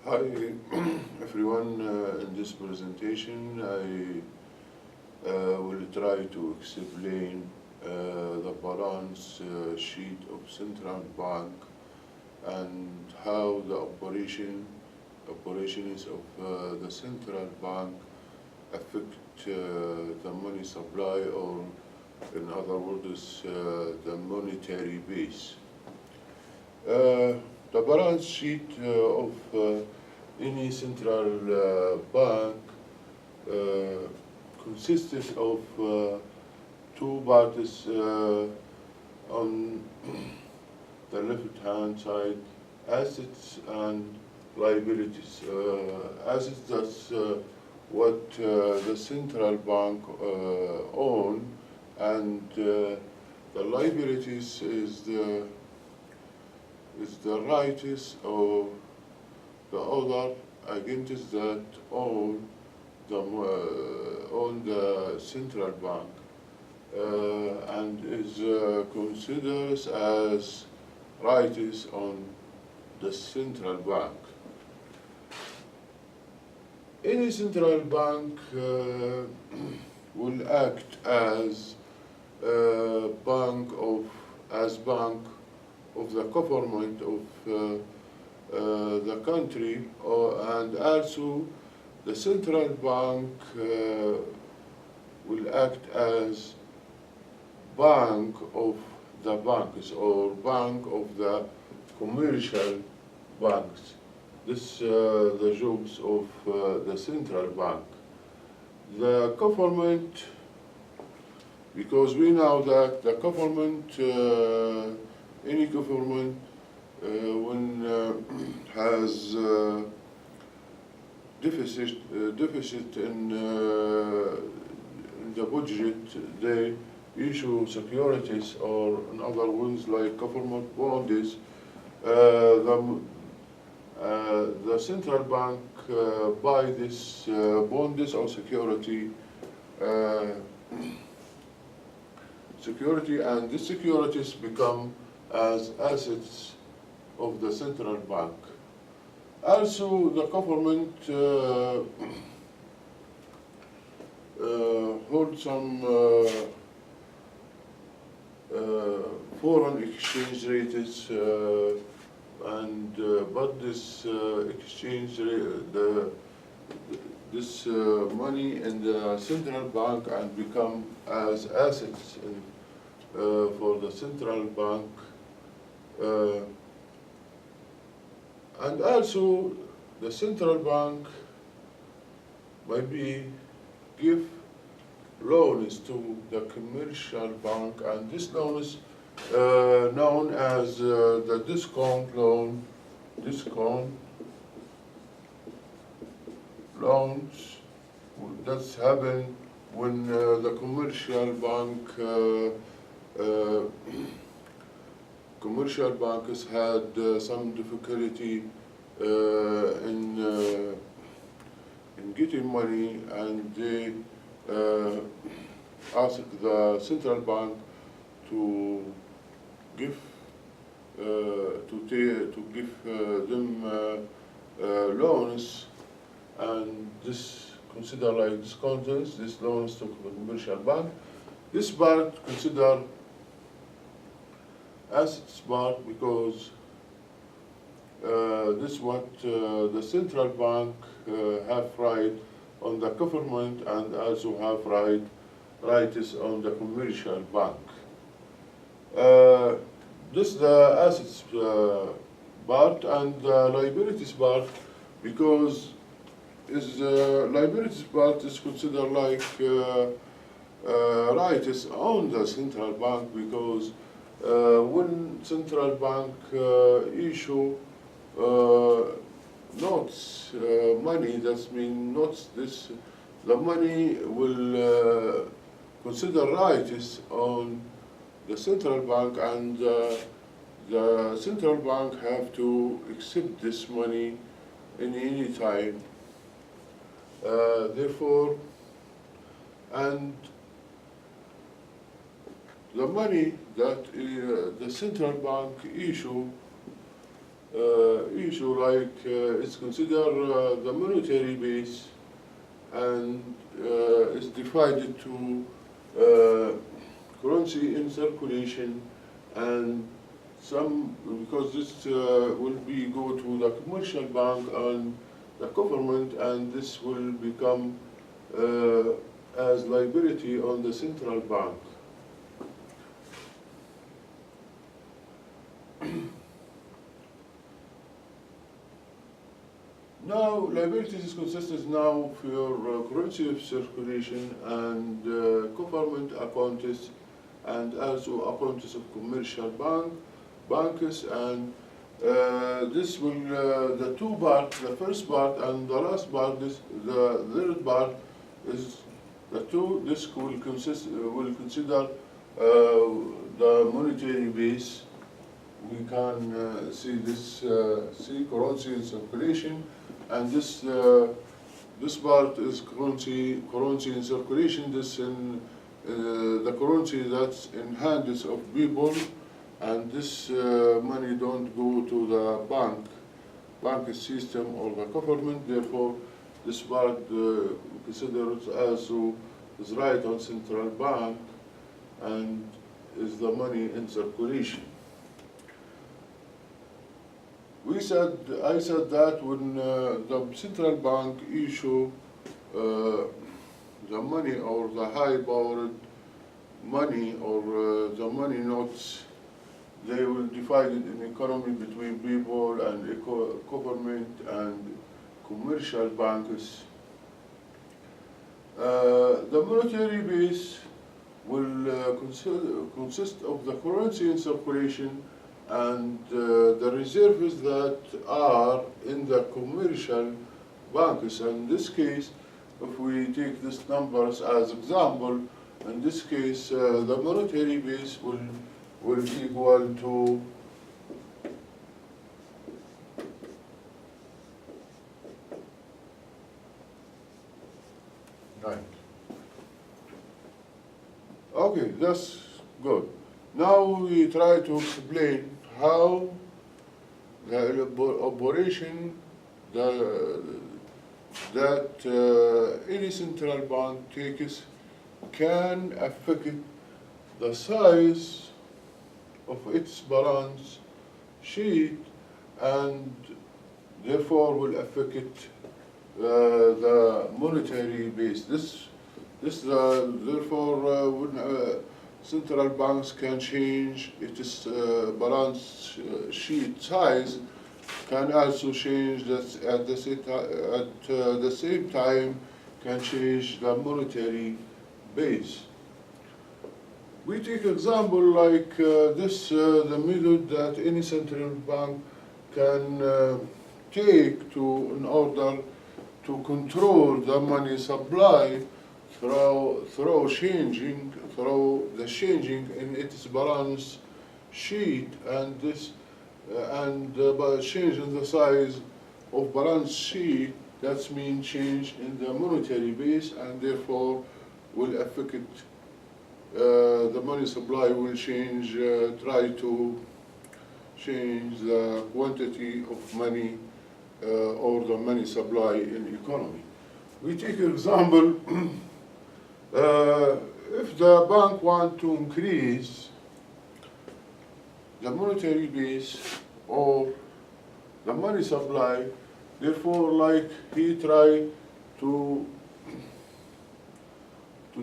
Hi everyone, in this presentation I will try to explain the balance sheet of central bank and how the operations of the central bank affect the money supply, or in other words the monetary base. The balance sheet of any central bank uh, consists of two parts on the left-hand side: assets and liabilities. Assets, that's what the central bank own, and the liabilities is the rights or the other against that own the central bank, and is considered as rights on the central bank. Any central bank will act as bank of the government of the country, and also the central bank will act as bank of the banks, or bank of the commercial banks. This the jobs of the central bank. The government, because we know that the government, any government, when has deficit in the budget, they issue securities, or in other words, like government bonds. The central bank buy this bonds or security, and these securities become as assets of the central bank. Also, the government holds some foreign exchange rates, but this exchange rate, this money in the central bank and become as assets for the central bank. And also, the central bank maybe give loans to the commercial bank, and this loan is known as the discount loans. That's happen when the commercial banks had some difficulty in getting money, and they asked the central bank to give them loans, and this consider like discounts, this loans to the commercial bank. This part consider assets part, because this what the central bank have right on the government, and also have rights on the commercial bank. This the assets part, and the liabilities part, because liabilities part is considered like rights on the central bank, because when central bank issue notes, money, that means notes, this the money will consider rights on the central bank, and the central bank have to accept this money in any time. Therefore, and the money that the central bank issue issue like it's considered the monetary base and is divided to currency in circulation and some, because this will be go to the commercial bank and the government, and this will become as liability on the central bank. Now, liabilities consistent now for currency of circulation and government accounts and also accounts of commercial banks, and this will, the two part, the first part and the last part, the third part is the two, this will consider the monetary base. We can see this, see currency in circulation, and this part is currency in circulation. This in the currency that's in hands of people, and this money don't go to the bank system or the government. Therefore, this part considered as is right on central bank and is the money in circulation. I said that when the central bank issue the money or the high-powered money or the money notes, they will divide it in economy between people and government and commercial banks. The monetary base will consist of the currency in circulation and the reserves that are in the commercial banks. In this case, if we take these numbers as example, in this case, the monetary base will equal to nine. Okay, that's good. Now we try to explain how the operation that any central bank takes can affect the size of its balance sheet and therefore will affect the monetary base. Therefore, when central banks can change its balance sheet size, can also change that at the same time can change the monetary base. We take example like this, the method that any central bank can take in order to control the money supply through the changing in its balance sheet, and this by changing the size of balance sheet, that means change in the monetary base, and therefore will affect the money supply will change, try to change the quantity of money or the money supply in economy. We take an example, if the bank want to increase the monetary base or the money supply, therefore like he try to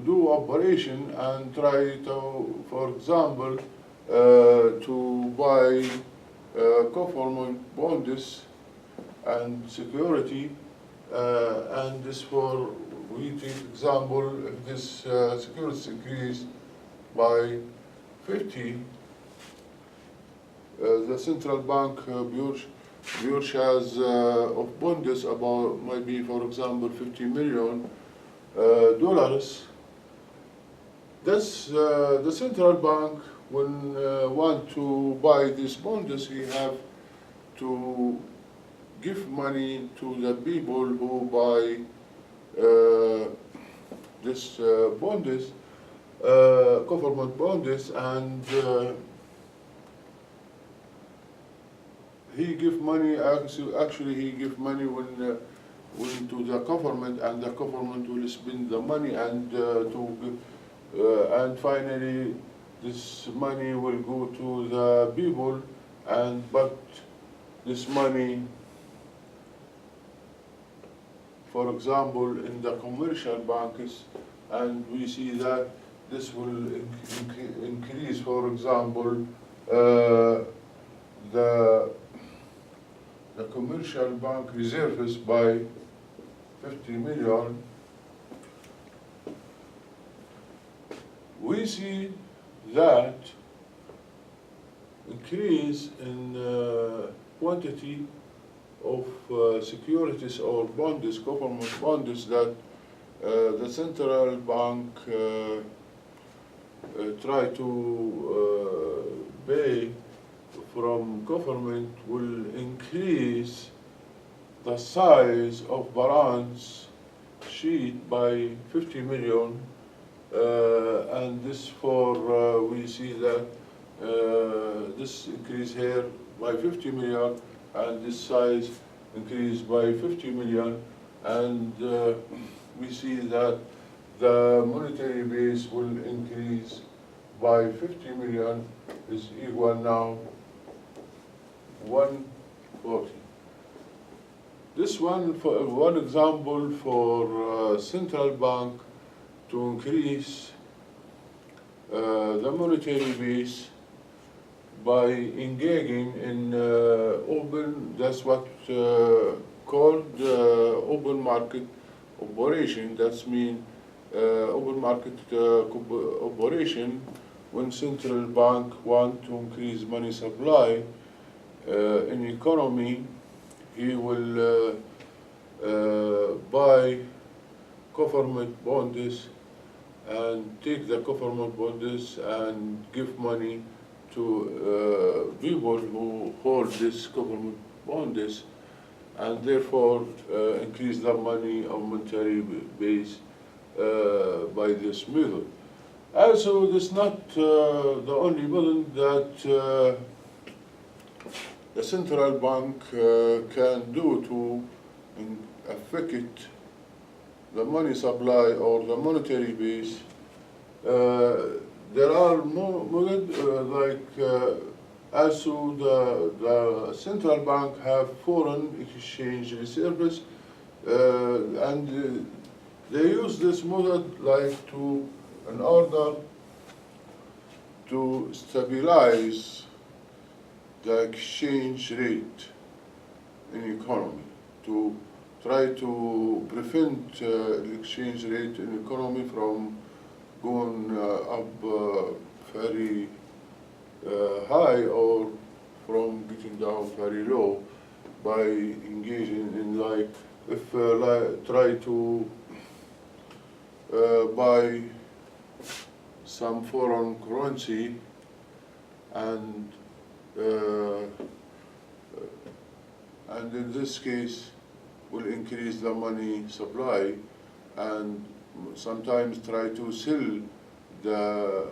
do operation and try to, for example, to buy government bonds and security, and this for, we take example, if this security increase by 50, the central bank Bureau has of bonds about maybe, for example, $50 million. That's the central bank when want to buy these bonds, he have to give money to the people who buy this bonds, government bonds, and he give money, actually he give money when to the government, and the government will spend the money, and and finally this money will go to the people, but this money, for example, in the commercial banks, and we see that this will increase, for example, the commercial bank reserves by 50 million. We see that increase in quantity of securities or bonds, government bonds, that the central bank try to pay from government will increase the size of balance sheet by 50 million, and this we see that this increase here by 50 million, and this size increased by 50 million, and we see that the monetary base will increase by 50 million, is equal now 140. This one example for central bank to increase the monetary base by engaging in open, that's what called open market operation. That's mean open market operation, when central bank want to increase money supply in economy, he will buy government bonds and take the government bonds and give money to people who hold this government bonds, and therefore increase the money of monetary base by this method. Also, this is not the only method that the central bank can do to affect the money supply or the monetary base. There are more also the central bank have foreign exchange reserves, and they use this method in order to stabilize the exchange rate in economy, to try to prevent the exchange rate in economy from going up very high, or from getting down very low, by engaging in try to buy some foreign currency, and in this case will increase the money supply, and sometimes try to sell the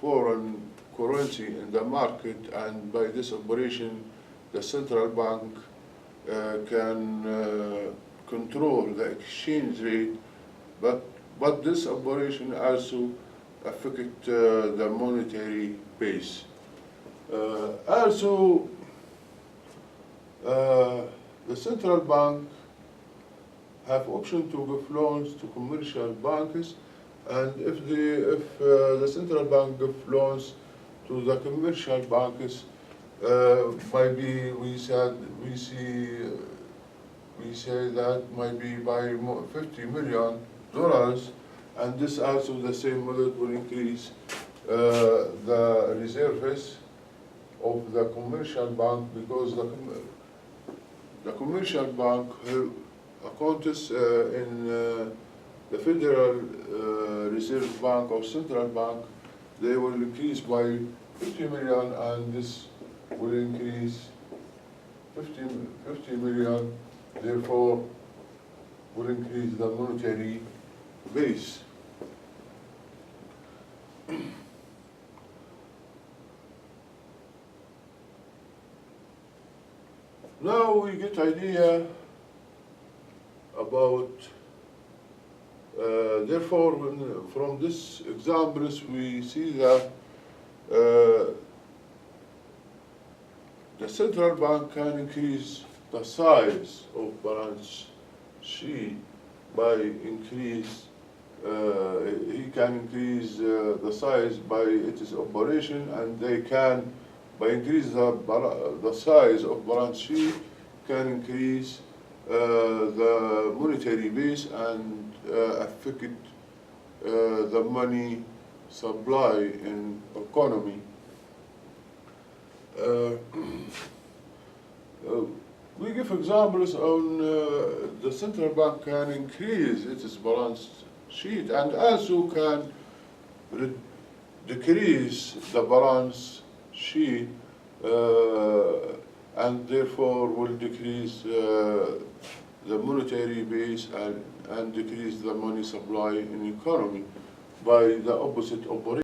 foreign currency in the market, and by this operation the central bank can control the exchange rate, but this operation also affect the monetary base. Also, the central bank have option to give loans to commercial banks, and if the central bank give loans to the commercial banks, maybe we say that maybe by $50 million, and this also the same method will increase the reserves of the commercial bank, because the commercial bank accounts in the Federal Reserve Bank or Central Bank. They will increase by 50 million, and this will increase 50 million, therefore will increase the monetary base. Now we get idea about, therefore, from this examples we see that the central bank can increase the size of balance sheet by increase, he can increase the size by its operation, and they can, by increase the size of balance sheet, can increase the monetary base and affect the money supply in economy. We give examples on the central bank can increase its balance sheet and also can decrease the balance sheet and therefore will decrease the monetary base and decrease the money supply in economy by the opposite operation.